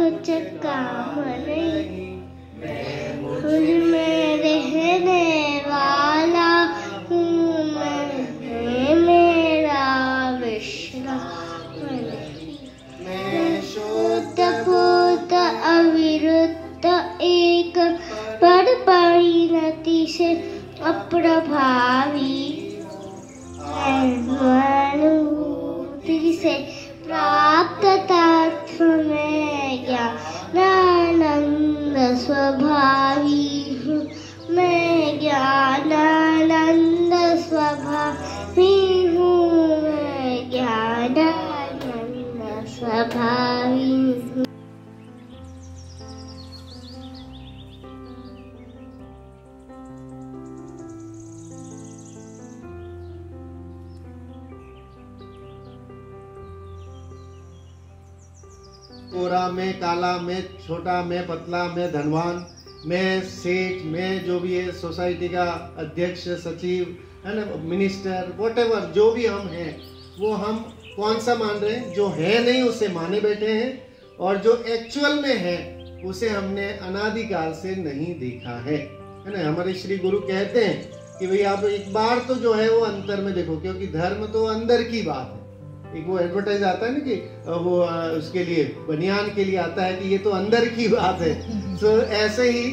कुछ काम नहीं, मुझ में रहने वाला हूँ मैं, मेरा विश्राम नहीं। मैं शुद्ध पूत अविरुद्ध एक पर परिणति से अप्रभावी, अनुभूति से प्राप्त तत्व में ज्ञानानंद स्वभावी हूँ। मैं ज्ञानानंद स्वभावी हूँ, मैं ज्ञानानंद स्वभावी हूँ। गोरा में, काला में, छोटा में, पतला में, धनवान में, सेठ में, जो भी है सोसाइटी का अध्यक्ष, सचिव है ना, मिनिस्टर, व्हाटएवर जो भी हम हैं, वो हम कौन सा मान रहे हैं? जो है नहीं उसे माने बैठे हैं, और जो एक्चुअल में है उसे हमने अनादिकाल से नहीं देखा है ना। हमारे श्री गुरु कहते हैं कि भाई आप एक बार तो जो है वो अंतर में देखो, क्योंकि धर्म तो अंदर की बात है। एक वो एडवर्टाइज आता है ना कि वो उसके लिए बनियान के लिए आता है कि ये तो अंदर की बात है। तो ऐसे ही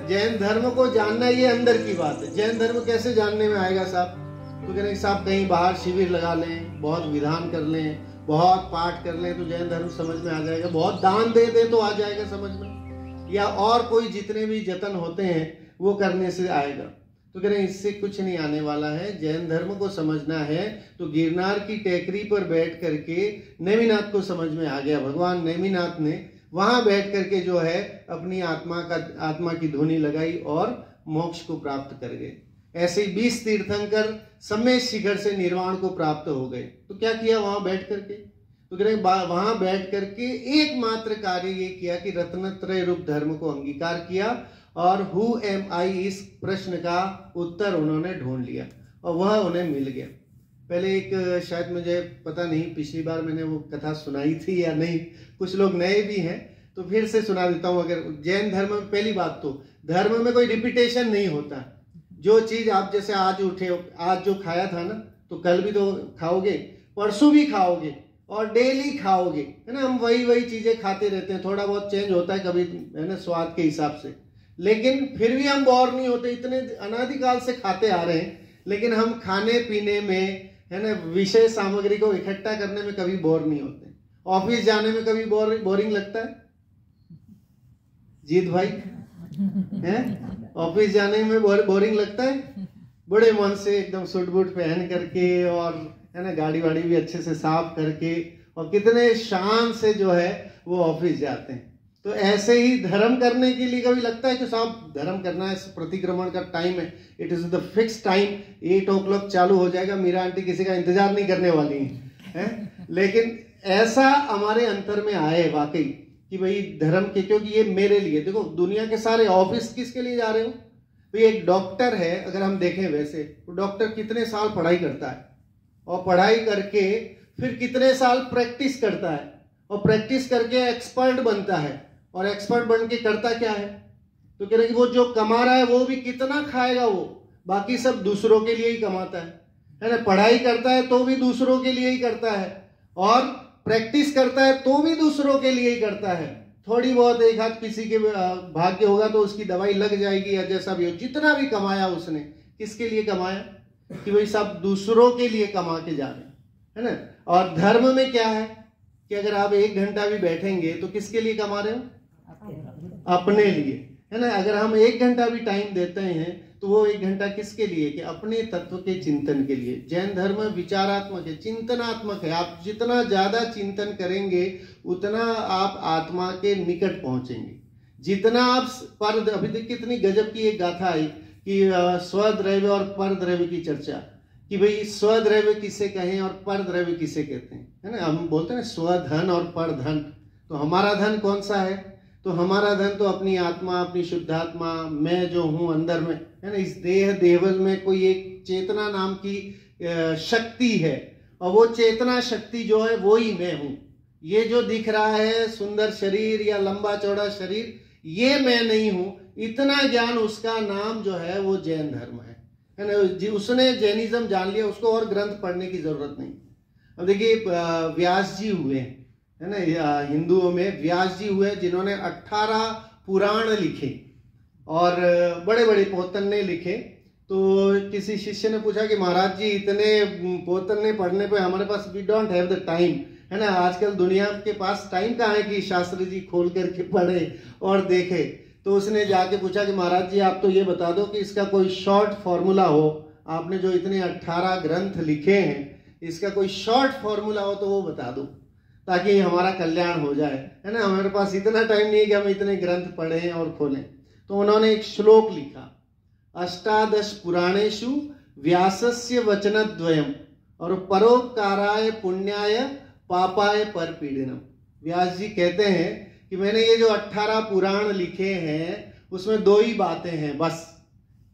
जैन धर्म को जानना ये अंदर की बात है। जैन धर्म कैसे जानने में आएगा साहब? तो कह रहे साहब कहीं बाहर शिविर लगा लें, बहुत विधान कर लें, बहुत पाठ कर लें तो जैन धर्म समझ में आ जाएगा, बहुत दान दे दे तो आ जाएगा समझ में, या और कोई जितने भी जतन होते हैं वो करने से आएगा। तो कह रहे इससे कुछ नहीं आने वाला है। जैन धर्म को समझना है तो गिरनार की टेकरी पर बैठ करके नेमिनाथ को समझ में आ गया। भगवान नेमिनाथ ने वहां बैठ करके जो है अपनी आत्मा की धुनी लगाई और मोक्ष को प्राप्त कर गए। ऐसे ही 20 तीर्थंकर समय शिखर से निर्वाण को प्राप्त हो गए। तो क्या किया वहां बैठ करके? तो कह रहे वहां बैठ करके एकमात्र कार्य ये किया कि रत्नत्रय रूप धर्म को अंगीकार किया और हु एम आई इस प्रश्न का उत्तर उन्होंने ढूंढ लिया और वह उन्हें मिल गया। पहले एक शायद मुझे पता नहीं पिछली बार मैंने वो कथा सुनाई थी या नहीं, कुछ लोग नए भी हैं तो फिर से सुना देता हूँ। अगर जैन धर्म में पहली बात तो धर्म में कोई रिपीटेशन नहीं होता। जो चीज आप जैसे आज उठे हो, आज जो खाया था ना तो कल भी तो खाओगे, परसों भी खाओगे और डेली खाओगे, है ना। हम वही चीजें खाते रहते हैं, थोड़ा बहुत चेंज होता है कभी, है ना, स्वाद के हिसाब से, लेकिन फिर भी हम बोर नहीं होते। इतने अनादिकाल से खाते आ रहे हैं, लेकिन हम खाने पीने में, है ना, विषय सामग्री को इकट्ठा करने में कभी बोर नहीं होते। ऑफिस जाने में कभी बोरिंग लगता है? जीत भाई है, ऑफिस जाने में बोरिंग लगता है? बड़े मन से एकदम सूट बूट पहन करके और, है ना, गाड़ी वाड़ी भी अच्छे से साफ करके और कितने शान से जो है वो ऑफिस जाते हैं। तो ऐसे ही धर्म करने के लिए कभी लगता है कि साहब धर्म करना है, प्रतिक्रमण का टाइम है, it is the fix time, 8 o'clock चालू हो जाएगा, मीरा आंटी किसी का इंतजार नहीं करने वाली है? लेकिन ऐसा हमारे अंतर में आए वाकई कि भाई धर्म के, क्योंकि ये मेरे लिए, देखो दुनिया के सारे ऑफिस किसके लिए जा रहे हो? भाई एक डॉक्टर है, अगर हम देखें वैसे तो डॉक्टर कितने साल पढ़ाई करता है और पढ़ाई करके फिर कितने साल प्रैक्टिस करता है और प्रैक्टिस करके एक्सपर्ट बनता है और एक्सपर्ट बन के करता क्या है? तो कह रहे कि वो जो कमा रहा है वो भी कितना खाएगा, वो बाकी सब दूसरों के लिए ही कमाता है ना। पढ़ाई करता है तो भी दूसरों के लिए ही करता है और प्रैक्टिस करता है तो भी दूसरों के लिए ही करता है। थोड़ी बहुत एक हाथ किसी के भाग्य होगा तो उसकी दवाई लग जाएगी या जैसा भी हो। जितना भी कमाया उसने किसके लिए कमाया? कि भाई सब दूसरों के लिए कमा के जा रहे हैं, है ना। और धर्म में क्या है कि अगर आप 1 घंटा भी बैठेंगे तो किसके लिए कमा रहे हो? अपने लिए, है ना। अगर हम 1 घंटा भी टाइम देते हैं तो वो 1 घंटा किसके लिए? कि अपने तत्व के चिंतन के लिए। जैन धर्म विचारात्मक है, चिंतनात्मक है। आप जितना ज्यादा चिंतन करेंगे उतना आप आत्मा के निकट पहुंचेंगे। जितना आप पर, अभी तक कितनी गजब की एक गाथा आई कि स्वद्रव्य और परद्रव्य की चर्चा, कि भाई स्वद्रव्य किसे कहें और परद्रव्य किसे कहते हैं, है ना। हम बोलते हैं स्वधन और परधन। तो हमारा धन कौन सा है? तो हमारा धन तो अपनी आत्मा, अपनी शुद्धात्मा, मैं जो हूं अंदर में, है ना। इस देवल में कोई एक चेतना नाम की शक्ति है और वो चेतना शक्ति जो है वो ही मैं हूं। ये जो दिख रहा है सुंदर शरीर या लंबा चौड़ा शरीर, ये मैं नहीं हूं, इतना ज्ञान, उसका नाम जो है वो जैन धर्म है ना। उसने जैनिज्म जान लिया, उसको और ग्रंथ पढ़ने की जरूरत नहीं। अब देखिए व्यास जी हुए है ना, हिंदुओं में व्यास जी हुए जिन्होंने 18 पुराण लिखे और बड़े बड़े पोतने लिखे। तो किसी शिष्य ने पूछा कि महाराज जी इतने पोतने पढ़ने पे हमारे पास, we don't have the time, है ना, आजकल दुनिया के पास टाइम कहाँ है कि शास्त्री जी खोल करके पढ़े और देखे। तो उसने जाके पूछा कि महाराज जी आप तो ये बता दो कि इसका कोई शॉर्ट फॉर्मूला हो, आपने जो इतने 18 ग्रंथ लिखे हैं इसका कोई शॉर्ट फॉर्मूला हो तो वो बता दो, ताकि हमारा कल्याण हो जाए, है ना। हमारे पास इतना टाइम नहीं है कि हम इतने ग्रंथ पढ़ें और खोलें। तो उन्होंने एक श्लोक लिखा, अष्टादश पुराणेषु व्यासस्य वचनद्वयम् और परोपकाराय पुण्याय पापाय परपीडनम। व्यास जी कहते हैं कि मैंने ये जो 18 पुराण लिखे हैं उसमें 2 ही बातें हैं बस।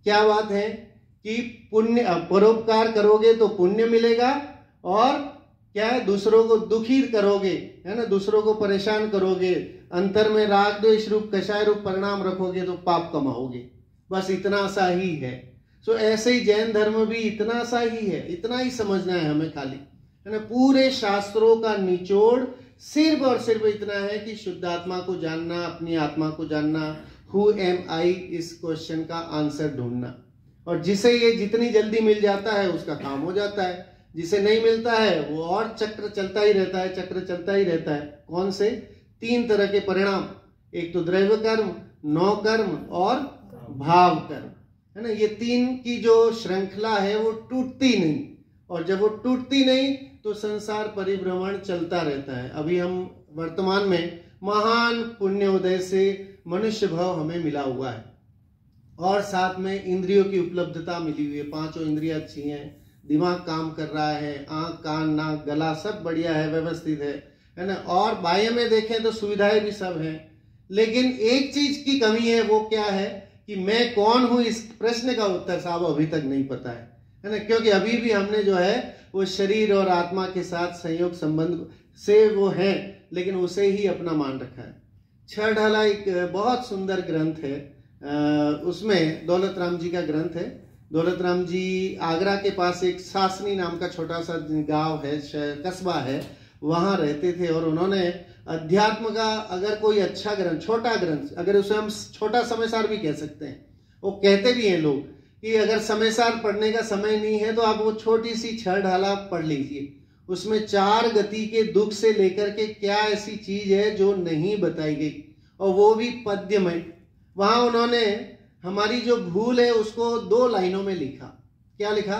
क्या बात है कि पुण्य, परोपकार करोगे तो पुण्य मिलेगा, और क्या है, दूसरों को दुखी करोगे, है ना, दूसरों को परेशान करोगे, अंतर में राग द्वेष रूप कषाय रूप परिणाम रखोगे तो पाप कमाओगे। बस इतना सा ही है। सो ऐसे ही जैन धर्म भी इतना सा ही है, इतना ही समझना है हमें खाली, है ना। पूरे शास्त्रों का निचोड़ सिर्फ और सिर्फ इतना है कि शुद्ध आत्मा को जानना, अपनी आत्मा को जानना, हु एम आई, इस क्वेश्चन का आंसर ढूंढना। और जिसे ये जितनी जल्दी मिल जाता है उसका काम हो जाता है, जिसे नहीं मिलता है वो और चक्र चलता ही रहता है, चक्र चलता ही रहता है। कौन से? 3 तरह के परिणाम, एक तो द्रव्य कर्म, नौ कर्म और भाव कर्म, है ना। ये 3 की जो श्रृंखला है वो टूटती नहीं, और जब वो टूटती नहीं तो संसार परिभ्रमण चलता रहता है। अभी हम वर्तमान में महान पुण्योदय से मनुष्य भाव हमें मिला हुआ है, और साथ में इंद्रियों की उपलब्धता मिली हुई है, 5 इंद्रियां अच्छी हैं, दिमाग काम कर रहा है, आंख कान नाक गला सब बढ़िया है, व्यवस्थित है ना। और बाह्य में देखें तो सुविधाएं भी सब हैं, लेकिन एक चीज की कमी है। वो क्या है कि मैं कौन हूं, इस प्रश्न का उत्तर साहब अभी तक नहीं पता है ना। क्योंकि अभी भी हमने जो है वो शरीर और आत्मा के साथ संयोग संबंध से वो है, लेकिन उसे ही अपना मान रखा है। 6 ढाला एक बहुत सुंदर ग्रंथ है, उसमें दौलत राम जी का ग्रंथ है। दौलत राम जी आगरा के पास एक सासनी नाम का छोटा सा गांव है, कस्बा है, वहां रहते थे। और उन्होंने अध्यात्म का अगर कोई अच्छा ग्रंथ, छोटा ग्रंथ, अगर उसे हम छोटा समयसार भी कह सकते हैं, वो कहते भी हैं लोग कि अगर समयसार पढ़ने का समय नहीं है तो आप वो छोटी सी 6 ढाला पढ़ लीजिए। उसमें 4 गति के दुख से लेकर के क्या ऐसी चीज है जो नहीं बताई गई, और वो भी पद्य में। वहां उन्होंने हमारी जो भूल है उसको 2 लाइनों में लिखा। क्या लिखा?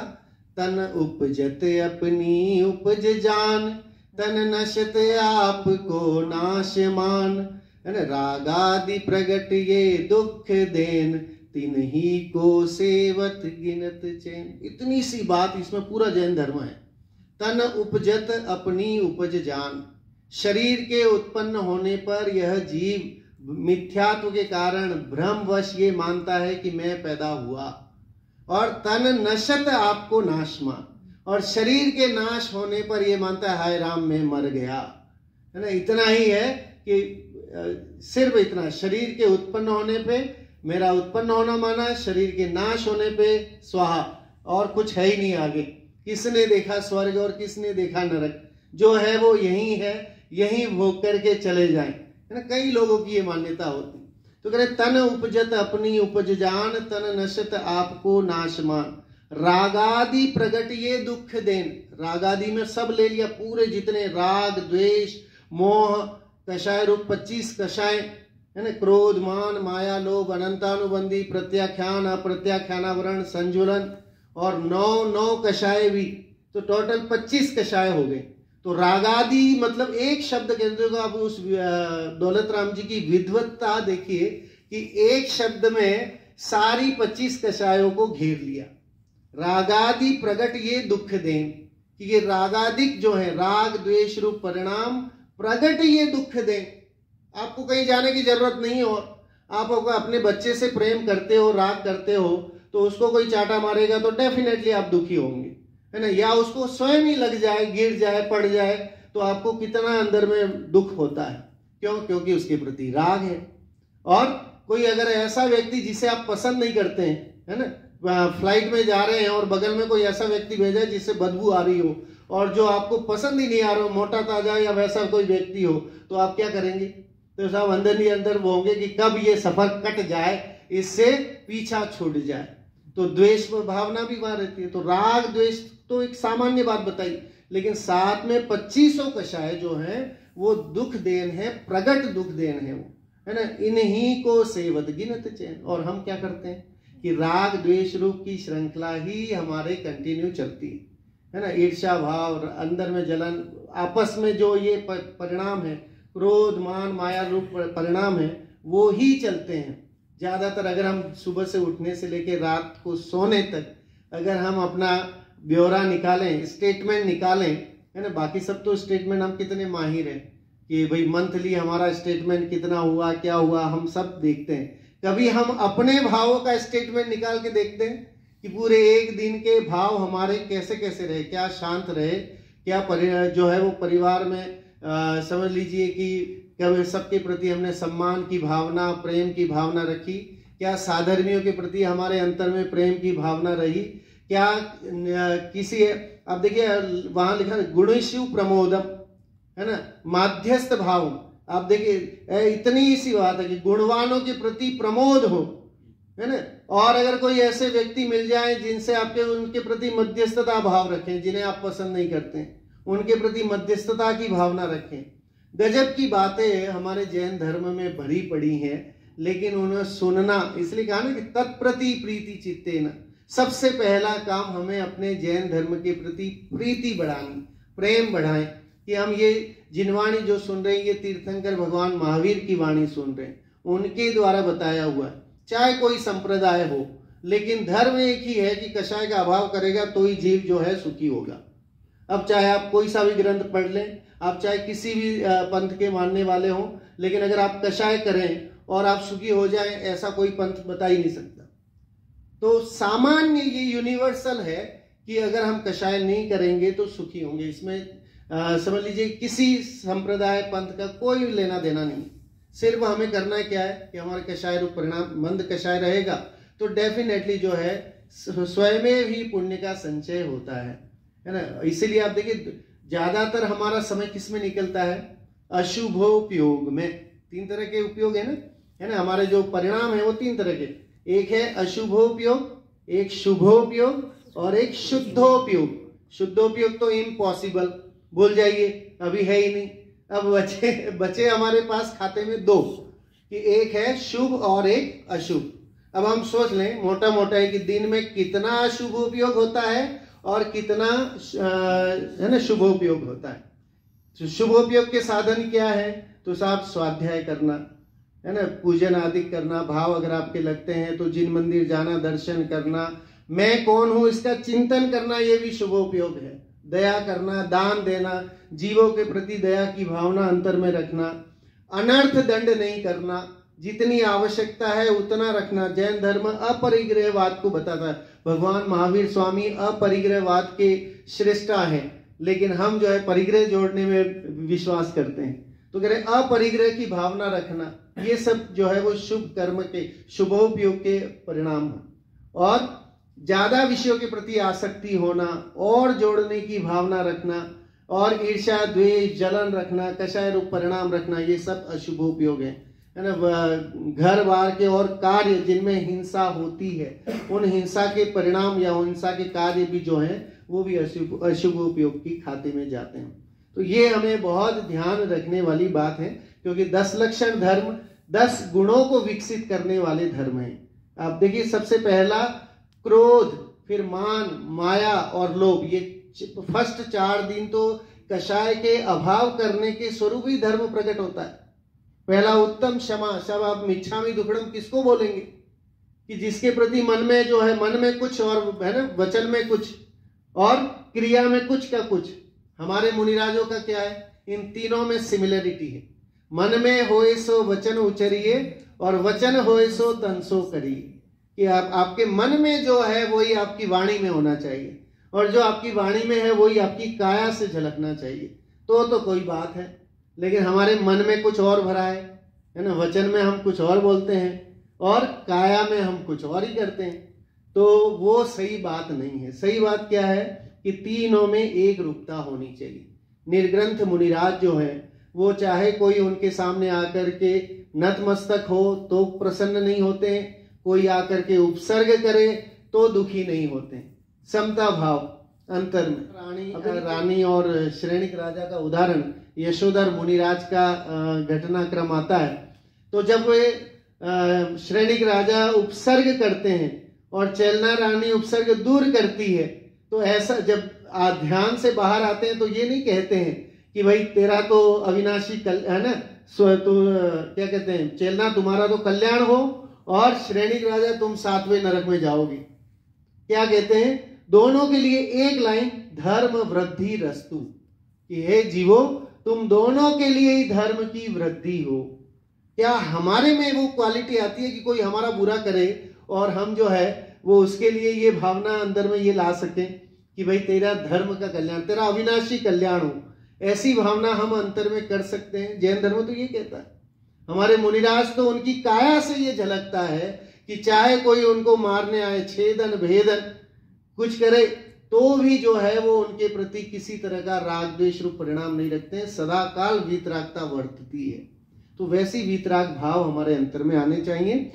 तन उपजत अपनी उपज जान, तन नशत आपको नाश मान, है ना। रागादि प्रगट ये दुख देन, तिन ही को सेवत गिनत चैन। इतनी सी बात इसमें पूरा जैन धर्म है। तन उपजत अपनी उपज जान, शरीर के उत्पन्न होने पर यह जीव मिथ्यात्व के कारण भ्रमवश ये मानता है कि मैं पैदा हुआ। और तन नशत आपको नाशमान, और शरीर के नाश होने पर ये मानता है हाय राम मैं मर गया, है ना। इतना ही है कि सिर्फ इतना, शरीर के उत्पन्न होने पे मेरा उत्पन्न होना माना, शरीर के नाश होने पे स्वाहा, और कुछ है ही नहीं आगे। किसने देखा स्वर्ग और किसने देखा नरक, जो है वो यही है, यही भोग करके चले जाएं, है ना। कई लोगों की ये मान्यता होती। तो कह रहे तन उपजत अपनी उपज जान, तन नशत आपको नाशमान, रागादि प्रगट ये दुख देन। रागादि में सब ले लिया, पूरे जितने राग द्वेष मोह कषाय रूप 25 कषाय, है ना, क्रोध मान माया लोभ अनंतानुबंधी प्रत्याख्यान अप्रत्याख्यानावरण संजुलन, और 9 कषाय भी, तो टोटल 25 कषाय हो गए। तो रागादि मतलब एक शब्द के अंदर आप उस दौलत राम जी की विद्वत्ता देखिए कि एक शब्द में सारी 25 कषायों को घेर लिया। रागादि प्रगट ये दुख देन, कि ये रागादिक जो है राग द्वेष रूप परिणाम प्रगट ये दुख देन। आपको कहीं जाने की जरूरत नहीं हो, आप अपने बच्चे से प्रेम करते हो, राग करते हो, तो उसको कोई चाटा मारेगा तो डेफिनेटली आप दुखी होंगे, है ना। या उसको स्वयं ही लग जाए, गिर जाए, पड़ जाए, तो आपको कितना अंदर में दुख होता है। क्यों? क्योंकि उसके प्रति राग है। और कोई अगर ऐसा व्यक्ति जिसे आप पसंद नहीं करते हैं, है ना, फ्लाइट में जा रहे हैं और बगल में कोई ऐसा व्यक्ति भेजा है जिससे बदबू आ रही हो और जो आपको पसंद ही नहीं आ रहा हो, मोटा ताजा या वैसा कोई व्यक्ति हो, तो आप क्या करेंगे? तो साहब अंदर ही अंदर वो होंगे कि कब ये सफर कट जाए, इससे पीछा छूट जाए। तो द्वेष भावना भी वहां रहती है। तो राग द्वेष तो एक सामान्य बात बताई, लेकिन साथ में 2500 कषाय जो है वो दुख देन है, प्रगट दुख देन है, वो है ना। इन्हीं को सेवत गिनत चैन। और हम क्या करते हैं कि राग द्वेष रूप की श्रृंखला ही हमारे कंटिन्यू चलती है ना। ईर्ष्या भाव, अंदर में जलन, आपस में जो ये परिणाम है, क्रोध मान माया रूप परिणाम है, वो ही चलते हैं ज्यादातर। अगर हम सुबह से उठने से लेकर रात को सोने तक अगर हम अपना ब्यौरा निकालें, स्टेटमेंट निकालें, है ना, बाकी सब तो स्टेटमेंट हम कितने माहिर हैं कि भाई मंथली हमारा स्टेटमेंट कितना हुआ, क्या हुआ, हम सब देखते हैं। कभी हम अपने भावों का स्टेटमेंट निकाल के देखते हैं कि पूरे एक दिन के भाव हमारे कैसे कैसे रहे, क्या शांत रहे, क्या जो है वो परिवार में समझ लीजिए कि कभी सबके प्रति हमने सम्मान की भावना, प्रेम की भावना रखी, क्या साधर्मियों के प्रति हमारे अंतर में प्रेम की भावना रही, क्या किसी, अब देखिए वहां लिखा गुणेषु प्रमोदम, है ना, माध्यस्थ भाव। आप देखिए इतनी सी बात है कि गुणवानों के प्रति प्रमोद हो, है ना। और अगर कोई ऐसे व्यक्ति मिल जाए जिनसे आपके उनके प्रति मध्यस्थता भाव रखें, जिन्हें आप पसंद नहीं करते, उनके प्रति मध्यस्थता की भावना रखें। गजब की बातें हमारे जैन धर्म में भरी पड़ी हैं, लेकिन उन्हें सुनना, इसलिए कहा ना कि तत्प्रति प्रीति चित्तेन। सबसे पहला काम हमें अपने जैन धर्म के प्रति प्रीति बढ़ानी, प्रेम बढ़ाएं कि हम ये जिन वाणी जो सुन रहे हैं, ये तीर्थंकर भगवान महावीर की वाणी सुन रहे हैं, उनके द्वारा बताया हुआ है। चाहे कोई संप्रदाय हो, लेकिन धर्म एक ही है कि कषाय का अभाव करेगा तो ही जीव जो है सुखी होगा। अब चाहे आप कोई सा भी ग्रंथ पढ़ लें, आप चाहे किसी भी पंथ के मानने वाले हों, लेकिन अगर आप कषाय करें और आप सुखी हो जाएं, ऐसा कोई पंथ बता ही नहीं सकता। तो सामान्य ये यूनिवर्सल है कि अगर हम कषाय नहीं करेंगे तो सुखी होंगे। इसमें समझ लीजिए किसी संप्रदाय पंथ का कोई लेना देना नहीं। सिर्फ हमें करना है क्या है कि हमारे कषाय रूप परिणाम मंद कषाय रहेगा तो डेफिनेटली जो है स्वयं ही पुण्य का संचय होता है ना। इसीलिए आप देखिए ज्यादातर हमारा समय किस में निकलता है? अशुभोपयोग में। 3 तरह के उपयोग है ना, हमारे जो परिणाम है वो 3 तरह के, एक है अशुभोपयोग, एक शुभोपयोग और एक शुद्धोपयोग। शुद्धोपयोग तो इम्पॉसिबल, भूल जाइए, अभी है ही नहीं। अब बचे हमारे पास खाते में 2 कि एक है शुभ और एक अशुभ। अब हम सोच लें मोटा मोटा है कि दिन में कितना अशुभ उपयोग होता है और कितना है ना शुभोपयोग होता है। तो शुभोपयोग के साधन क्या है? तो साहब स्वाध्याय करना, है ना, पूजन आदि करना, भाव अगर आपके लगते हैं तो जिन मंदिर जाना, दर्शन करना, मैं कौन हूं इसका चिंतन करना, ये भी शुभोपयोग है। दया करना, दान देना, जीवों के प्रति दया की भावना अंतर में रखना, अनर्थ दंड नहीं करना, जितनी आवश्यकता है उतना रखना। जैन धर्म अपरिग्रहवाद को बताता है। भगवान महावीर स्वामी अपरिग्रहवाद के श्रेष्ठा हैं, लेकिन हम जो है परिग्रह जोड़ने में विश्वास करते हैं। तो कह रहे अपरिग्रह की भावना रखना, ये सब जो है वो शुभ कर्म के शुभोपयोग के परिणाम है। और ज्यादा विषयों के प्रति आसक्ति होना और जोड़ने की भावना रखना और ईर्ष्या द्वेष जलन रखना, कषाय रूप परिणाम रखना, ये सब अशुभोपयोग है ना। घर बार के और कार्य जिनमें हिंसा होती है, उन हिंसा के परिणाम या हिंसा के कार्य भी जो हैं वो भी अशुभ उपयोग की खाते में जाते हैं। तो ये हमें बहुत ध्यान रखने वाली बात है, क्योंकि 10 लक्षण धर्म 10 गुणों को विकसित करने वाले धर्म हैं। आप देखिए सबसे पहला क्रोध, फिर मान, माया और लोभ, ये फर्स्ट 4 दिन तो कषाय के अभाव करने के स्वरूप ही धर्म प्रकट होता है। पहला उत्तम क्षमा, सब आप मिच्छामि दुक्कडम किसको बोलेंगे? कि जिसके प्रति मन में जो है, मन में कुछ और है ना, वचन में कुछ और क्रिया में कुछ का कुछ। हमारे मुनिराजों का क्या है? इन तीनों में सिमिलरिटी है। मन में होए सो वचन उचरिए और वचन होए सो तन सो करिए। कि आपके मन में जो है वही आपकी वाणी में होना चाहिए, और जो आपकी वाणी में है वही आपकी काया से झलकना चाहिए। तो कोई बात है, लेकिन हमारे मन में कुछ और भरा है ना, वचन में हम कुछ और बोलते हैं और काया में हम कुछ और ही करते हैं, तो वो सही बात नहीं है। सही बात क्या है कि तीनों में एक रूपता होनी चाहिए। निर्ग्रंथ मुनिराज जो हैं वो चाहे कोई उनके सामने आकर के नतमस्तक हो तो प्रसन्न नहीं होते, कोई आकर के उपसर्ग करे तो दुखी नहीं होते। समता भाव अंतर में। रानी और श्रेणिक राजा का उदाहरण यशोधर मुनिराज का घटनाक्रम आता है। तो जब वे श्रेणिक राजा उपसर्ग करते हैं और चेलना रानी उपसर्ग दूर करती है, तो ऐसा जब ध्यान से बाहर आते हैं तो ये नहीं कहते हैं कि भाई तेरा तो अविनाशी है ना, तो क्या कहते हैं, चेलना तुम्हारा तो कल्याण हो और श्रेणिक राजा तुम 7वें नरक में जाओगे। क्या कहते हैं, दोनों के लिए एक लाइन, धर्म वृद्धि रस्तु, कि हे जीवो तुम दोनों के लिए ही धर्म की वृद्धि हो। क्या हमारे में वो क्वालिटी आती है कि कोई हमारा बुरा करे और हम जो है वो उसके लिए ये भावना अंदर में ये ला सकें कि भाई तेरा धर्म का कल्याण, तेरा अविनाशी कल्याण हो, ऐसी भावना हम अंतर में कर सकते हैं। जैन धर्म तो ये कहता है। हमारे मुनिराज तो उनकी काया से ये झलकता है कि चाहे कोई उनको मारने आए, छेदन भेदन कुछ करे, तो भी जो है वो उनके प्रति किसी तरह का राग द्वेष रूप परिणाम नहीं रखते हैं, सदा काल वीतरागता वर्तती है। तो वैसी वीतराग भाव हमारे अंतर में आने चाहिए।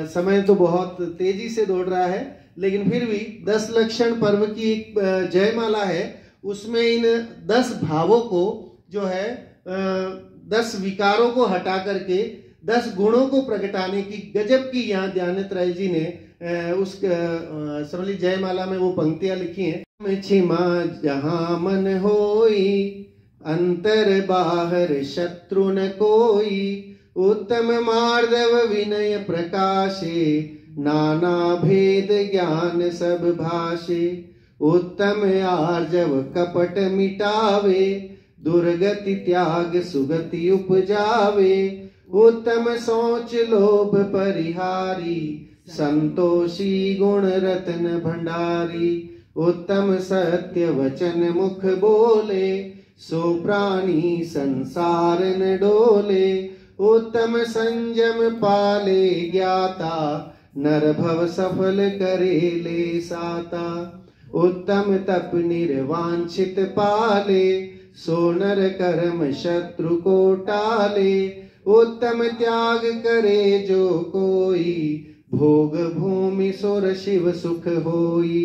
समय तो बहुत तेजी से दौड़ रहा है, लेकिन फिर भी 10 लक्षण पर्व की एक जयमाला है, उसमें इन 10 भावों को जो है 10 विकारों को हटा करके 10 गुणों को प्रकटाने की गजब की यहाँ ध्यानित राय जी ने उस सरली जयमाला में वो पंक्तियां लिखी हैं। छिमा जहां मन होई, अंतर बाहर शत्रु न कोई, उत्तम मार्दव विनय प्रकाशे, नाना भेद ज्ञान सब भाषे, उत्तम आर्जव कपट मिटावे, दुर्गति त्याग सुगति उपजावे, उत्तम सोच लोभ परिहारी, संतोषी गुण रत्न भंडारी, उत्तम सत्य वचन मुख बोले, सो प्राणी संसार न डोले, उत्तम संयम पाले ज्ञाता, नर भव सफल करे ले साता, उत्तम तप निर्वांछित पाले, सो नर कर्म शत्रु को टाले, उत्तम त्याग करे जो कोई, भोग भूमि सुर शिव सुख होई,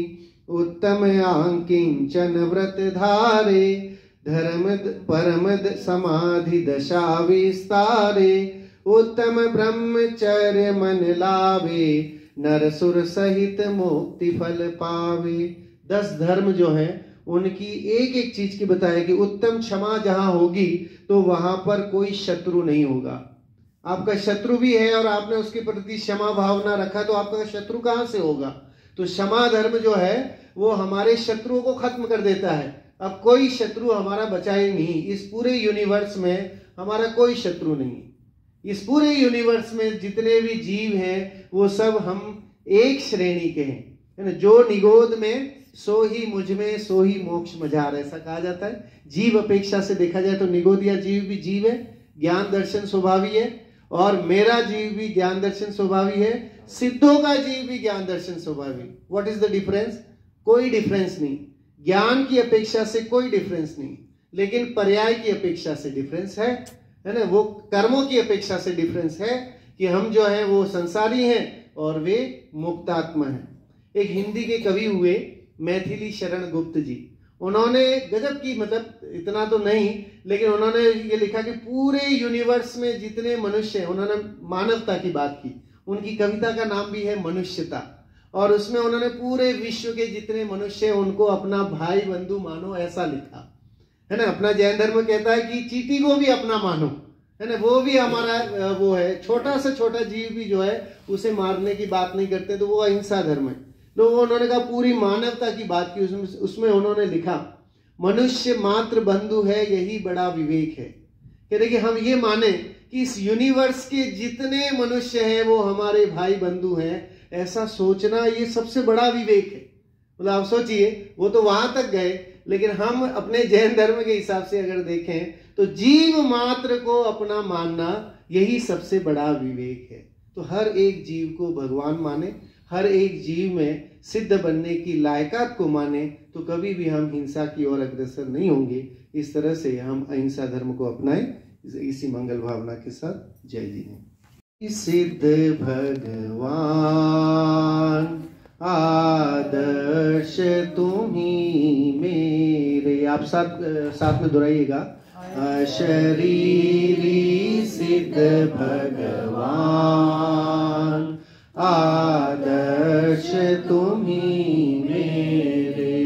उत्तम आंकिंचन व्रत धारे, धर्म परम समाधि दशा विस्तारे, उत्तम ब्रह्मचर्य मन लावे, नर सुर सहित मुक्ति फल पावे। 10 धर्म जो हैं उनकी एक एक चीज की बताया कि उत्तम क्षमा जहां होगी तो वहां पर कोई शत्रु नहीं होगा। आपका शत्रु भी है और आपने उसके प्रति क्षमा भावना रखा, तो आपका शत्रु कहां से होगा। तो क्षमा धर्म जो है वो हमारे शत्रुओं को खत्म कर देता है। अब कोई शत्रु हमारा बचा ही नहीं, इस पूरे यूनिवर्स में हमारा कोई शत्रु नहीं। इस पूरे यूनिवर्स में जितने भी जीव हैं वो सब हम एक श्रेणी के हैं, है ना। जो निगोद में सो ही मुझ में, सो ही मोक्ष मझार, ऐसा कहा जाता है। जीव अपेक्षा से देखा जाए तो निगोदिया जीव भी जीव है, ज्ञान दर्शन स्वभावी है, और मेरा जीव भी ज्ञान दर्शन स्वभावी है, सिद्धों का जीव भी ज्ञान दर्शन स्वभावी। What is the difference? कोई डिफरेंस नहीं। ज्ञान की अपेक्षा से कोई डिफरेंस नहीं, लेकिन पर्याय की अपेक्षा से डिफरेंस है ना। वो कर्मों की अपेक्षा से डिफरेंस है कि हम जो है वो संसारी हैं और वे मुक्तात्मा हैं। एक हिंदी के कवि हुए मैथिली शरण गुप्त जी, उन्होंने गजब की, मतलब इतना तो नहीं, लेकिन उन्होंने ये लिखा कि पूरे यूनिवर्स में जितने मनुष्य हैं, उन्होंने मानवता की बात की। उनकी कविता का नाम भी है मनुष्यता, और उसमें उन्होंने पूरे विश्व के जितने मनुष्य हैं उनको अपना भाई बंधु मानो, ऐसा लिखा है ना। अपना जैन धर्म कहता है कि चींटी को भी अपना मानो, है ना, वो भी हमारा वो है। छोटा से छोटा जीव भी जो है उसे मारने की बात नहीं करते, तो वो अहिंसा धर्म है। तो उन्होंने कहा पूरी मानवता की बात की, उसमें उन्होंने लिखा मनुष्य मात्र बंधु है, यही बड़ा विवेक है। कह रहे कि हम ये माने कि इस यूनिवर्स के जितने मनुष्य हैं वो हमारे भाई बंधु हैं, ऐसा सोचना ये सबसे बड़ा विवेक है। मतलब आप सोचिए, वो तो वहां तक गए, लेकिन हम अपने जैन धर्म के हिसाब से अगर देखें तो जीव मात्र को अपना मानना यही सबसे बड़ा विवेक है। तो हर एक जीव को भगवान माने, हर एक जीव में सिद्ध बनने की लायकात को माने, तो कभी भी हम हिंसा की ओर अग्रसर नहीं होंगे। इस तरह से हम अहिंसा धर्म को अपनाएं। इसी मंगल भावना के साथ जय जी ने। सिद्ध भगवान आदर्श तुम्ही मेरे, आप साथ में दोहराइएगा। अशरीरी सिद्ध भगवान आदर्श तुम्ही मेरे,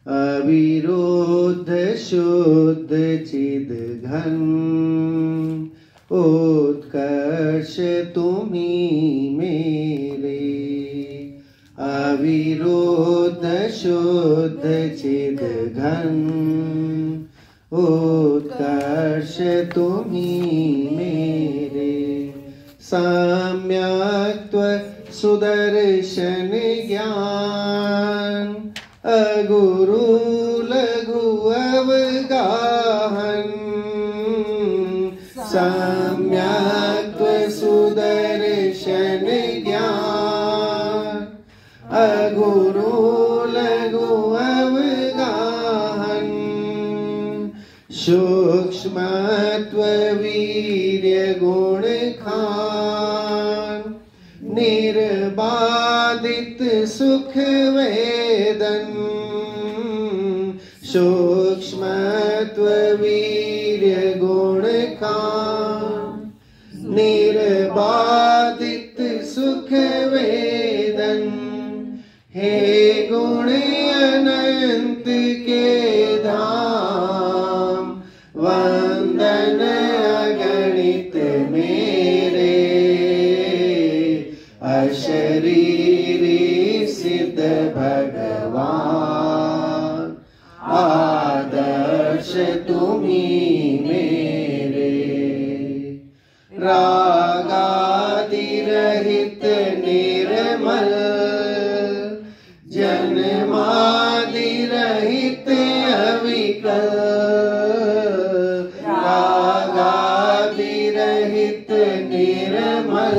अविरुद्ध शुद्ध चिद घन उत्कर्ष तुम्ही मेरे, अविरुद्ध शुद्ध चिद घन उत्कर्ष तुम्ही मेरे, सम्यक्त्व सुदर्शन ज्ञान अगुरु लघु अवगाहन, सम्यक्त्व सुदर्शन ज्ञान अगुरु लघु अवगाहन, सूक्ष्मत्व वीर्य गुण खान निर्बाधित सुख वेदन, सूक्ष्मत्व वीर्य गुण खान निर्बाधित सुख वेदन, हे गुण अनंत के धाम वंदन अगणित मेरे, अशरीरी सिद्ध भगवान आदर्श तुम्ही मेरे, रागादि रहित निर्मल जन्मादि रहित अविकल, रागादि रहित निर्मल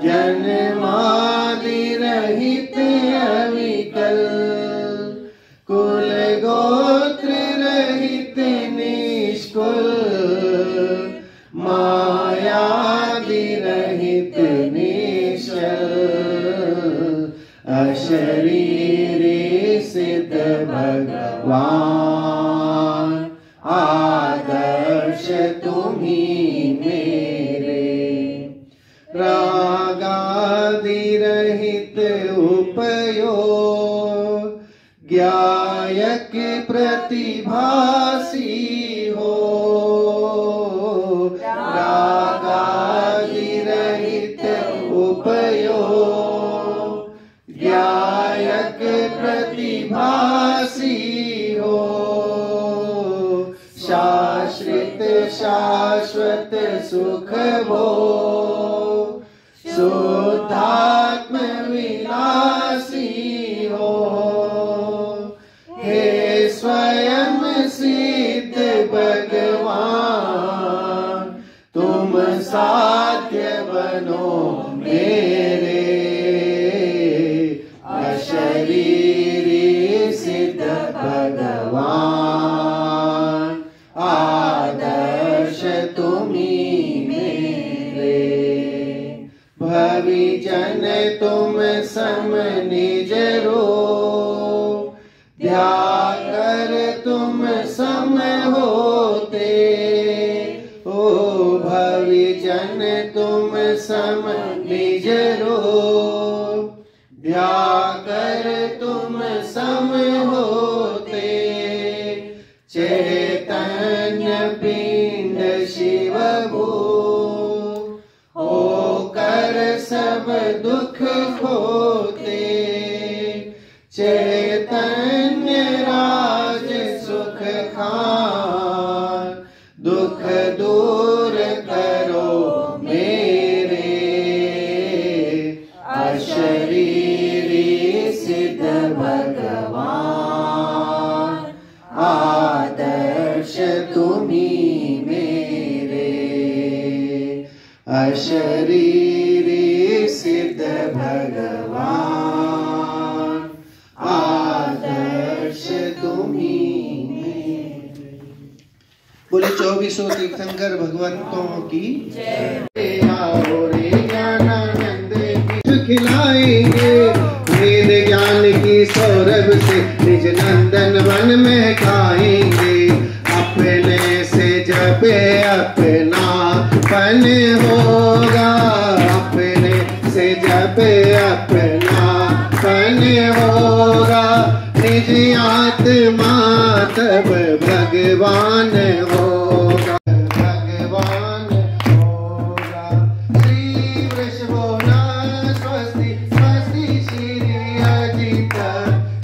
जन्मादि रहित अविकल, कुल गोत्र रहित निष्कुल मायादि रहित निश्चल, अशरीरी सिद्ध भगवान आदर्श तुम्ही मेरे, रागादि रहित उपयोग ज्ञायक प्रतिभासी हो, रागादि रहित उपयोग ज्ञायक प्रतिभासी हो, शाश्रित शाश्वत सुख भो शुद्धात्म विलासी हो, हे स्वयं सिद्ध भगवान तुम साध्य बनो मेरे, अशरीरी सिद्ध भगवान आदर्श तुम्ही मेरे, भविजन तुम सम निज रो ध्याकर तुम सम होते, ओ भविजन तुम सम निज रो ध्याकर तुम सम होते, चैतन्य पिंड शिव भू होकर सब दुख खोते, चैतन्य राज सुख खान दुख दूर करो मेरे, अशरीरी सिद्ध भगवान अशरीरी सिद्ध भगवान, आदर्श तुम्ही मेरे। बोले 24 तीर्थंकर भगवंतों की जय। आओ रे ज्ञानानंद खिलाएंगे, वेद ज्ञान की सौरभ से निज नंदन वन में खाएंगे। अपने से जपे अपना पन होगा, अपने से जपे अपना पन होगा। निज आत्मा तब भगवान होगा, भगवान होगा। श्री वृषभोना स्वस्ति, स्वस्ति श्री अजित,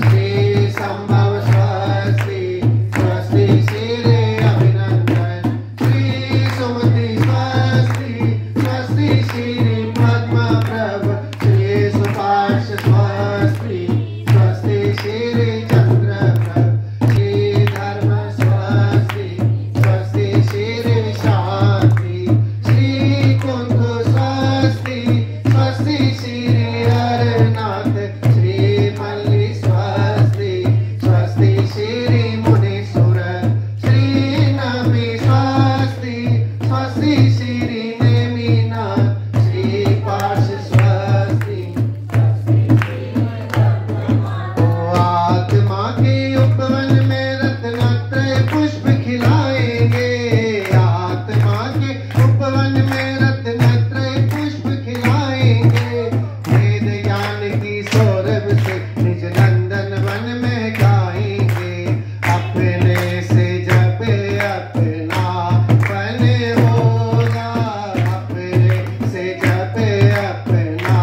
श्री संभव स्वस्ति, स्वस्ति श्री अभिनंदन, श्री सुमति स्वस्ति, स्वस्ति श्री पद्म प्रभ, श्री सुभाष स्वस्ति, स्वस्ति श्री चंद्र प्रभ, श्री धर्म स्वस्ति, स्वस्ति श्री शांति, श्री कुंभ स्वस्ति, स्वस्ति श्री हरनाथ, श्री मल्ली स्वस्ति, स्वस्ति श्री मुनीश्वर, श्री नमी स्वस्ति, स्वस्ति श्री नेमिनाथ, श्री पार्श स्वस्ति। आत्मा के उपवन में रत्नत्रय पुष्प खिलाएंगे, आत्मा के उपवन में रत्नत्रय पुष्प खिलाएंगे। वेद ज्ञान की सौरभ से निज नंदन वन में गाएंगे। अपने से जपे अपना पन होगा, अपने से जपे अपना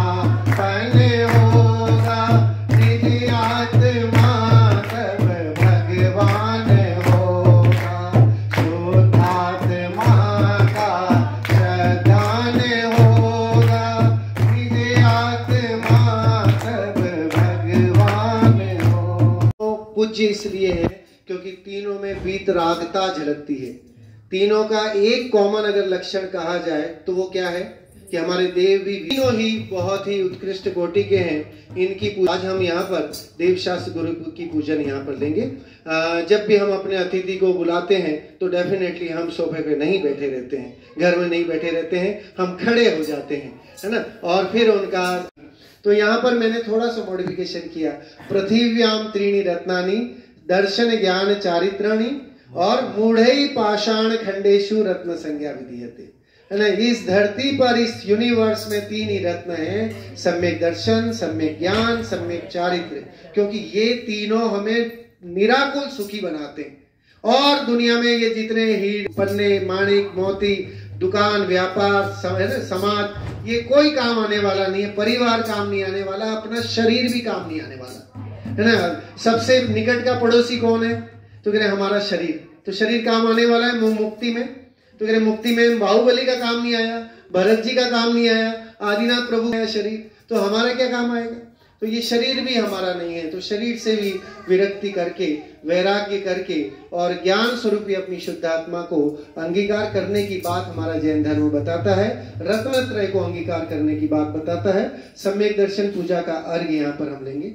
पन होगा। निज आत्मा तब भगवान होगा, शुद्धात्मा का श्रद्धान होगा। निज आत्मा तब भगवान हो। तो पूज्य इसलिए है क्योंकि तीनों में वीतरागता झलकती है। तीनों का एक कॉमन अगर लक्षण कहा जाए तो वो क्या है कि हमारे देव भी तीनों ही बहुत ही उत्कृष्ट कोटि के हैं। इनकी आज हम यहाँ पर देव शास्त्र गुरु की पूजन यहाँ पर लेंगे। जब भी हम अपने अतिथि को बुलाते हैं तो डेफिनेटली हम सोफे पे नहीं बैठे रहते हैं, घर में नहीं बैठे रहते हैं, हम खड़े हो जाते हैं, है ना। और फिर उनका तो यहाँ पर मैंने थोड़ा सा मॉडिफिकेशन किया। पृथिव्याम त्रीणि रत्नानि, दर्शन ज्ञान चारित्राणि, और मूढ़ई पाषाण खंडेशु रत्न संज्ञा विधीयते, है ना। इस धरती पर, इस यूनिवर्स में तीन ही रत्न हैं, सम्यक दर्शन, सम्यक ज्ञान, सम्यक चारित्र। क्योंकि ये तीनों हमें निराकुल सुखी बनाते हैं। और दुनिया में ये जितने हीर, पन्ने, माणिक, मोती, दुकान, व्यापार, समाज, ये कोई काम आने वाला नहीं है। परिवार काम नहीं आने वाला, अपना शरीर भी काम नहीं आने वाला, है ना। सबसे निकट का पड़ोसी कौन है? तो कह रहे हमारा शरीर। तो शरीर काम आने वाला है मुक्ति में। तो कह रहे मुक्ति में बाहुबली का काम नहीं आया, भरत जी का काम नहीं आया, आदिनाथ प्रभु का शरीर, तो हमारा क्या काम आएगा? तो ये शरीर भी हमारा नहीं है। तो शरीर से भी विरक्ति करके, वैराग्य करके और ज्ञान स्वरूपी अपनी शुद्ध आत्मा को अंगीकार करने की बात हमारा जैन धर्म बताता है। रत्नत्रय को अंगीकार करने की बात बताता है। सम्यक दर्शन पूजा का अर्घ यहाँ पर हम लेंगे।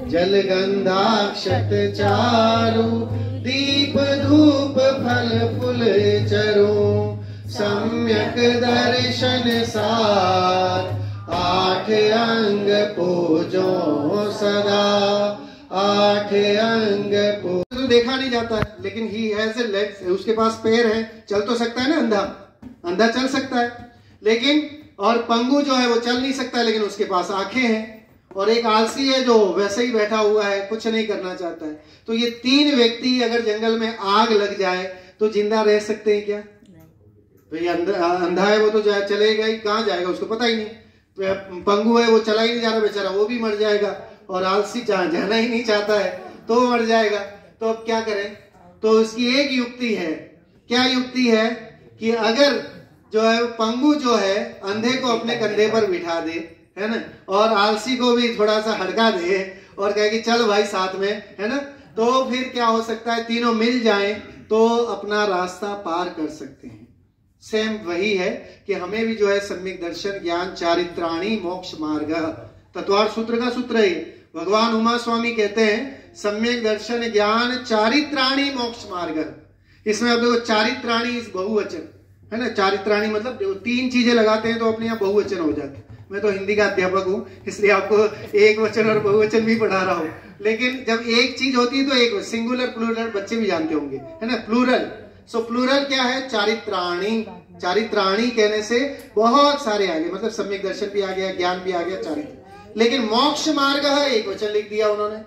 जल गंधाक्षत चारु, दीप धूप फल फूल चरो, सम्यक दर्शन सार, 8 अंग पूजो सदा, 8 अंग पूजो। देखा नहीं जाता है लेकिन ही हैज ए लेग्स, उसके पास पैर है, चल तो सकता है ना। अंधा चल सकता है, लेकिन और पंगु जो है वो चल नहीं सकता लेकिन उसके पास आंखें हैं। और एक आलसी है जो वैसे ही बैठा हुआ है, कुछ नहीं करना चाहता है। तो ये तीन व्यक्ति अगर जंगल में आग लग जाए तो जिंदा रह सकते हैं क्या? तो ये अंधा है वो तो चलेगा ही, कहाँ जाएगा उसको पता ही नहीं। पंगु है वो चला ही नहीं जा रहा बेचारा, वो भी मर जाएगा। और आलसी जाना ही नहीं चाहता है तो वो मर जाएगा। तो अब क्या करें? तो इसकी एक युक्ति है। क्या युक्ति है? कि अगर जो है पंगु जो है अंधे को अपने कंधे पर बिठा दे, है ना, और आलसी को भी थोड़ा सा हड़का दे और कहे कि चल भाई साथ में, है ना, तो फिर क्या हो सकता है? तीनों मिल जाएं तो अपना रास्ता पार कर सकते हैं। सेम वही है कि हमें भी जो है सम्यक दर्शन ज्ञान चारित्राणी मोक्ष मार्ग, तत्वार्थ सूत्र का सूत्र है। भगवान उमा स्वामी कहते हैं सम्यक दर्शन ज्ञान चारित्राणी मोक्ष मार्ग। इसमें अब देखो चारित्राणी इस बहुवचन है ना, चारित्राणी मतलब जो 3 चीजें लगाते हैं तो अपने यहाँ बहुवचन हो जाते हैं। मैं तो हिंदी का अध्यापक हूँ इसलिए आपको एक वचन और बहुवचन भी पढ़ा रहा हूँ, लेकिन जब एक चीज होती है तो एक सिंगुलर प्लूरल बच्चे भी जानते होंगे है ना, प्लूरल। सो प्लूरल क्या है, चारित्राणी। चारित्राणी कहने से बहुत सारे आगे, मतलब सम्यक दर्शन भी आ गया, ज्ञान भी आ गया, चारित्र। लेकिन मोक्ष मार्ग है एक वचन लिख दिया उन्होंने।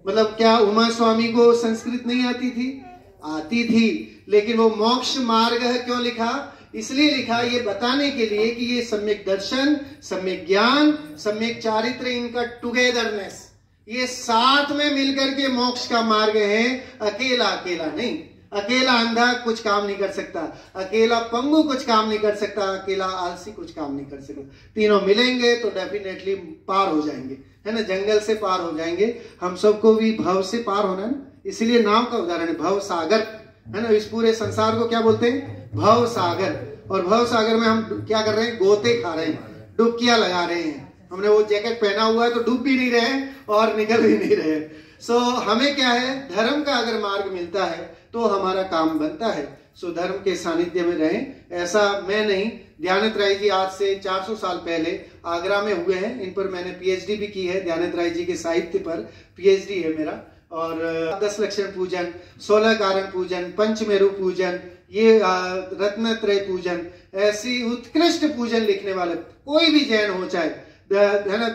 मतलब क्या उमा स्वामी को संस्कृत नहीं आती थी? आती थी, लेकिन वो मोक्ष मार्ग है क्यों लिखा? इसलिए लिखा ये बताने के लिए कि ये सम्यक दर्शन, सम्यक ज्ञान, सम्यक चारित्र, इनका टुगेदरनेस, ये साथ में मिलकर के मोक्ष का मार्ग है। अकेला अकेला नहीं, अकेला अंधा कुछ काम नहीं कर सकता, अकेला पंगु कुछ काम नहीं कर सकता, अकेला आलसी कुछ काम नहीं कर सकता। तीनों मिलेंगे तो डेफिनेटली पार हो जाएंगे है ना, जंगल से पार हो जाएंगे। हम सबको भी भव से पार होना है ना, इसलिए नाम का उदाहरण है भव सागर है ना। इस पूरे संसार को क्या बोलते हैं? भव सागर। और भव सागर में हम क्या कर रहे हैं? गोते खा रहे हैं, डुबकियां लगा रहे हैं। हमने वो जैकेट पहना हुआ है तो डूब भी नहीं रहे और निकल भी नहीं रहे। सो हमें क्या है, धर्म का अगर मार्ग मिलता है तो हमारा काम बनता है। सो धर्म के सानिध्य में रहें। ऐसा मैं नहीं, ध्यानत राय जी आज से 400 साल पहले आगरा में हुए हैं। इन पर मैंने पीएचडी भी की है, ध्यानत राय जी के साहित्य पर पीएचडी है मेरा। और 10 लक्षण पूजन, 16 कारण पूजन, पंचमेरु पूजन, ये रत्नत्रय पूजन, ऐसी उत्कृष्ट पूजन लिखने वाले कोई भी जैन हो, चाहे है ना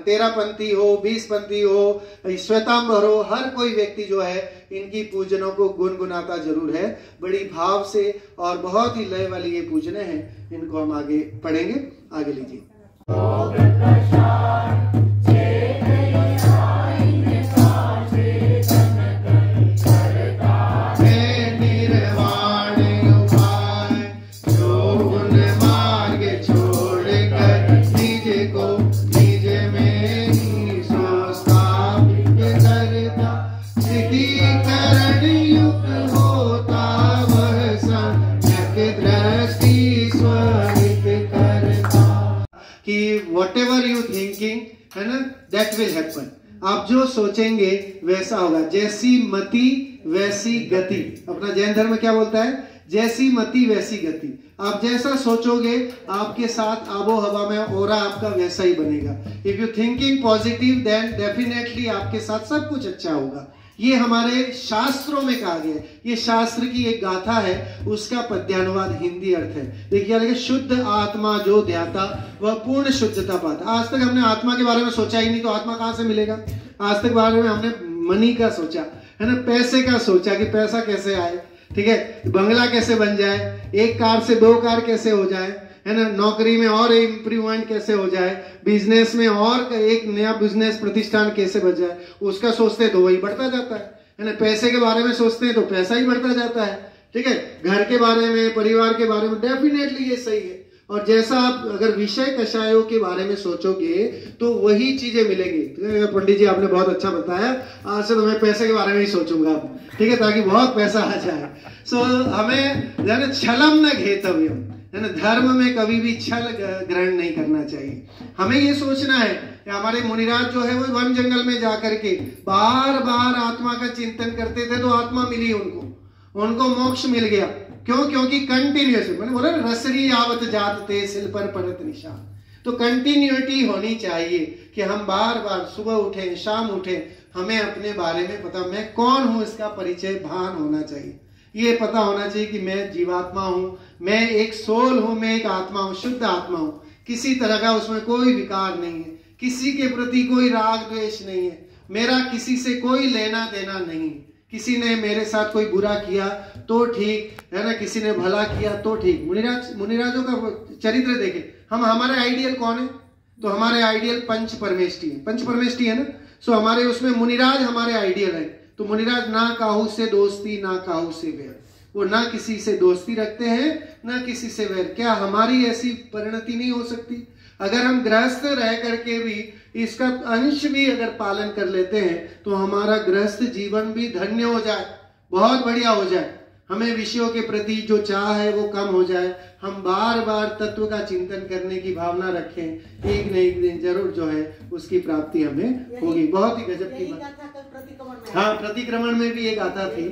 13 पंथी हो, 20 पंथी हो, श्वेतांबर हो, हर कोई व्यक्ति जो है इनकी पूजनों को गुनगुनाता जरूर है बड़ी भाव से। और बहुत ही लय वाली ये पूजने हैं, इनको हम आगे पढ़ेंगे। आगे लीजिए। Whatever you thinking है ना, that will happen। आप जो सोचेंगे वैसा होगा। जैसी मति वैसी गति। अपना जैन धर्म क्या बोलता है? जैसी मति वैसी गति। आप जैसा सोचोगे आपके साथ आबो हवा में ओरा आपका वैसा ही बनेगा। If you thinking positive then definitely आपके साथ सब कुछ अच्छा होगा। ये हमारे शास्त्रों में कहा गया है। ये शास्त्र की एक गाथा है, उसका पद्यानुवाद हिंदी अर्थ है। देखिए लिखा, शुद्ध आत्मा जो ध्याता वह पूर्ण शुद्धता पाता। आज तक हमने आत्मा के बारे में सोचा ही नहीं, तो आत्मा कहां से मिलेगा? आज तक बारे में हमने मनी का सोचा है ना, पैसे का सोचा कि पैसा कैसे आए, ठीक है, बंगला कैसे बन जाए, एक कार से 2 कार कैसे हो जाए है ना, नौकरी में और इम्प्रूवमेंट कैसे हो जाए, बिजनेस में और एक नया बिजनेस प्रतिष्ठान कैसे बच जाए, उसका सोचते हैं तो वही बढ़ता जाता है ना। पैसे के बारे में सोचते हैं तो पैसा ही बढ़ता जाता है, ठीक है। घर के बारे में, परिवार के बारे में डेफिनेटली ये सही है। और जैसा आप अगर विषय कषायों के बारे में सोचोगे तो वही चीजें मिलेंगी। पंडित जी आपने बहुत अच्छा बताया, आज से तो मैं पैसे के बारे में ही सोचूंगा, ठीक है, ताकि बहुत पैसा आ जाए। सो हमें छलम न घेतव्यम है ना, धर्म में कभी भी छल ग्रहण नहीं करना चाहिए। हमें ये सोचना है कि हमारे मुनिराज जो है वो वन जंगल में जाकर के बार बार आत्मा का चिंतन करते थे, तो आत्मा मिली उनको मोक्ष मिल गया। क्यों? क्योंकि कंटिन्यूस, मैंने बोला रसरी आवत जात ते सिल पर पड़त निशान। तो कंटिन्यूटी होनी चाहिए कि हम बार बार सुबह उठे, शाम उठे, हमें अपने बारे में पता, मैं कौन हूं इसका परिचय भान होना चाहिए। ये पता होना चाहिए कि मैं जीवात्मा हूं, मैं एक सोल हूं, मैं एक आत्मा हूं, शुद्ध आत्मा हूं। किसी तरह का उसमें कोई विकार नहीं है, किसी के प्रति कोई राग द्वेष नहीं है, मेरा किसी से कोई लेना देना नहीं। किसी ने मेरे साथ कोई बुरा किया तो ठीक है ना, किसी ने भला किया तो ठीक। मुनिराजों का चरित्र देखें, हम हमारे आइडियल कौन है? तो हमारे आइडियल पंच परमेष्टि है, पंच परमेष्टि है ना। सो हमारे उसमें मुनिराज हमारे आइडियल है। तो मुनिराज ना काहू से दोस्ती ना काहू से वैर, वो ना किसी से दोस्ती रखते हैं ना किसी से वैर। क्या हमारी ऐसी परिणति नहीं हो सकती? अगर हम गृहस्थ रह करके भी इसका अंश भी अगर पालन कर लेते हैं तो हमारा गृहस्थ जीवन भी धन्य हो जाए, बहुत बढ़िया हो जाए। हमें विषयों के प्रति जो चाह है वो कम हो जाए, हम बार बार तत्व का चिंतन करने की भावना रखें, एक न एक दिन जरूर जो है उसकी प्राप्ति हमें होगी। बहुत ही गजब की बात। हाँ, प्रतिक्रमण में भी एक गाथा थी,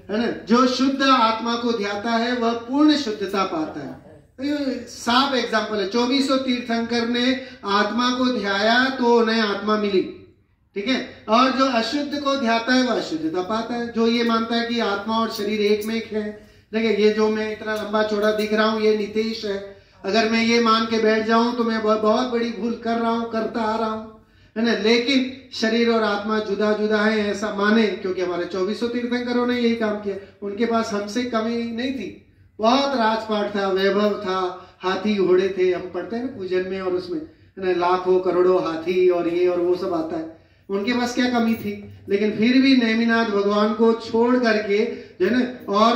है ना, जो शुद्ध आत्मा को ध्याता है वह पूर्ण शुद्धता पाता है। साफ एग्जाम्पल है, 2400 तीर्थंकर ने आत्मा को ध्याया तो उन्हें आत्मा मिली, ठीक है, और जो अशुद्ध को ध्याता है वह अशुद्धता पाता है। जो ये मानता है कि आत्मा और शरीर एक में एक है, देखिए ये जो मैं इतना लंबा चौड़ा दिख रहा हूं ये नितेश है, अगर मैं ये मान के बैठ जाऊं तो मैं बहुत बड़ी भूल कर रहा हूं, करता आ रहा हूं, है ना। लेकिन शरीर और आत्मा जुदा जुदा है ऐसा माने, क्योंकि हमारे 2400 तीर्थंकरों ने यही काम किया, उनके पास हमसे कमी नहीं थी, बहुत राजपाट था, वैभव था, हाथी घोड़े थे, हम पढ़ते हैं ना पूजन में और उसमें, है ना, लाखों करोड़ों हाथी और ये और वो सब आता है, उनके पास क्या कमी थी। लेकिन फिर भी नेमिनाथ भगवान को छोड़ करके जो है ना, और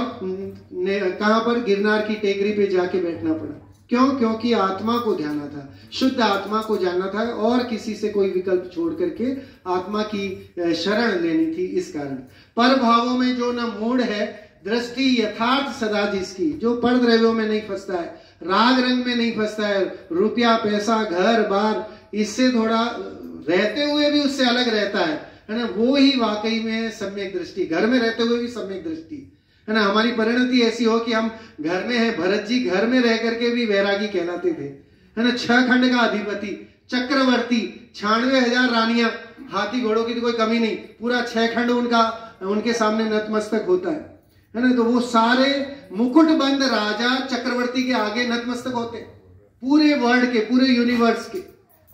कहां पर, गिरनार की टेकरी पे जाके बैठना पड़ा। क्यों? क्योंकि आत्मा को ध्याना था, शुद्ध आत्मा को जानना था, और किसी से कोई विकल्प छोड़ करके आत्मा की शरण लेनी थी। इस कारण पर भावों में जो न मूड है, दृष्टि यथार्थ सदा जिसकी, जो पर द्रव्यों में नहीं फंसता है, राग रंग में नहीं फंसता है, रुपया पैसा घर बार इससे थोड़ा रहते हुए भी उससे अलग रहता है ना, वो ही वाकई में सम्यक दृष्टि, घर में रहते हुए भी सम्यक दृष्टि, है ना। हमारी परिणति ऐसी हो कि हम घर में है, भरत जी घर में रह करके भी वैरागी कहलाते थे, है ना, 6 खंड का अधिपति, चक्रवर्ती, 96,000 रानियां, हाथी घोड़ों की तो कोई कमी नहीं, पूरा 6 खंड उनके सामने नतमस्तक होता है ना। तो वो सारे मुकुटबंद राजा चक्रवर्ती के आगे नतमस्तक होते, पूरे वर्ल्ड के, पूरे यूनिवर्स के।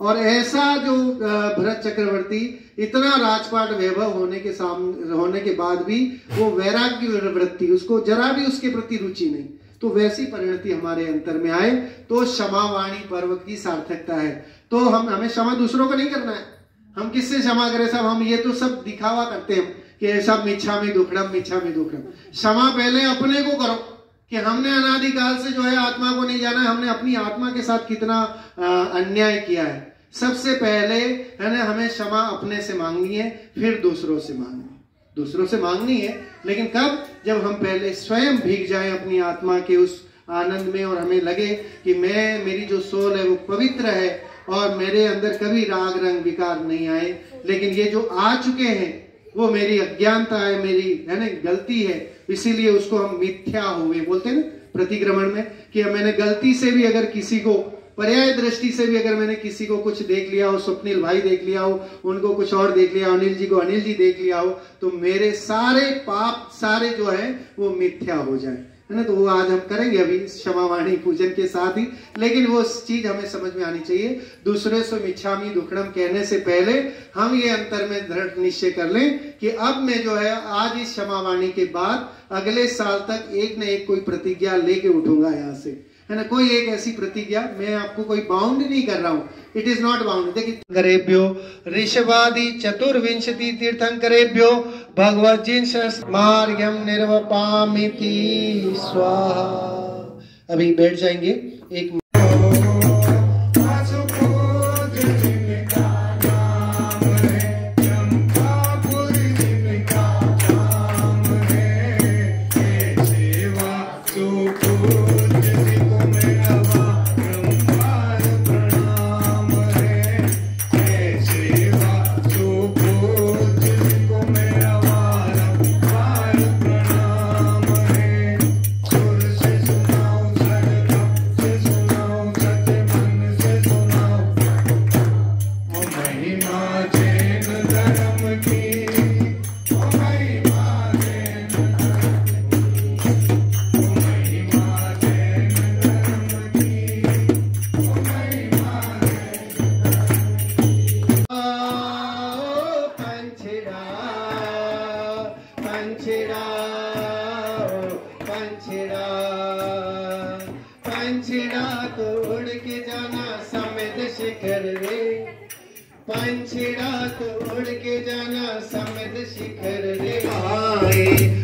और ऐसा जो भरत चक्रवर्ती, इतना राजपाट वैभव होने के बाद भी वो वैराग्य वृत्ति, उसको जरा भी उसके प्रति रुचि नहीं, तो वैसी परिणति हमारे अंतर में आए तो क्षमावाणी पर्व की सार्थकता है। तो हमें क्षमा दूसरों को नहीं करना है, हम किससे क्षमा करें साहब, हम ये तो सब दिखावा करते हैं कि सब मिच्छा में दुखड़म, मिच्छा में दुखड़म। क्षमा पहले अपने को करो कि हमने अनादिकाल से जो है आत्मा को नहीं जाना, हमने अपनी आत्मा के साथ कितना अन्याय किया है। सबसे पहले, है ना, हमें क्षमा अपने से मांगनी है, फिर दूसरों से मांगनी है। लेकिन कब? जब हम पहले स्वयं भीग जाएं अपनी आत्मा के उस आनंद में, और हमें लगे कि मेरी जो सोल है वो पवित्र है और मेरे अंदर कभी राग रंग विकार नहीं आए। लेकिन ये जो आ चुके हैं वो मेरी अज्ञानता है, मेरी, है ना, गलती है, इसीलिए उसको हम मिथ्या हुए बोलते हैं ना प्रतिक्रमण में, कि मैंने गलती से भी अगर किसी को, पर्याय दृष्टि से भी अगर मैंने किसी को कुछ देख लिया हो, स्वप्निल भाई देख लिया हो, उनको कुछ और देख लिया, अनिल जी को अनिल जी देख लिया हो, तो मेरे सारे पाप सारे जो है वो मिथ्या हो जाए, है ना। तो वो आज हम करेंगे अभी क्षमावाणी पूजन के साथ ही। लेकिन वो चीज हमें समझ में आनी चाहिए, दूसरे से मिच्छामि दुक्कडम कहने से पहले हम ये अंतर में दृढ़ निश्चय कर लें कि अब मैं जो है आज इस क्षमावाणी के बाद अगले साल तक एक न एक कोई प्रतिज्ञा लेके उठूंगा यहाँ से, है ना। कोई एक ऐसी प्रतिज्ञा, मैं आपको कोई बाउंड नहीं कर रहा हूँ, इट इज नॉट बाउंड। देखिए, करेभ्यो ऋषभादि 24 तीर्थंकरेभ्यो भगवज्जिन्स मार्गम निर्वपामिति स्वाहा। अभी बैठ जाएंगे एक पंछिड़ा तोड़ के जाना समित शिखर रे आए।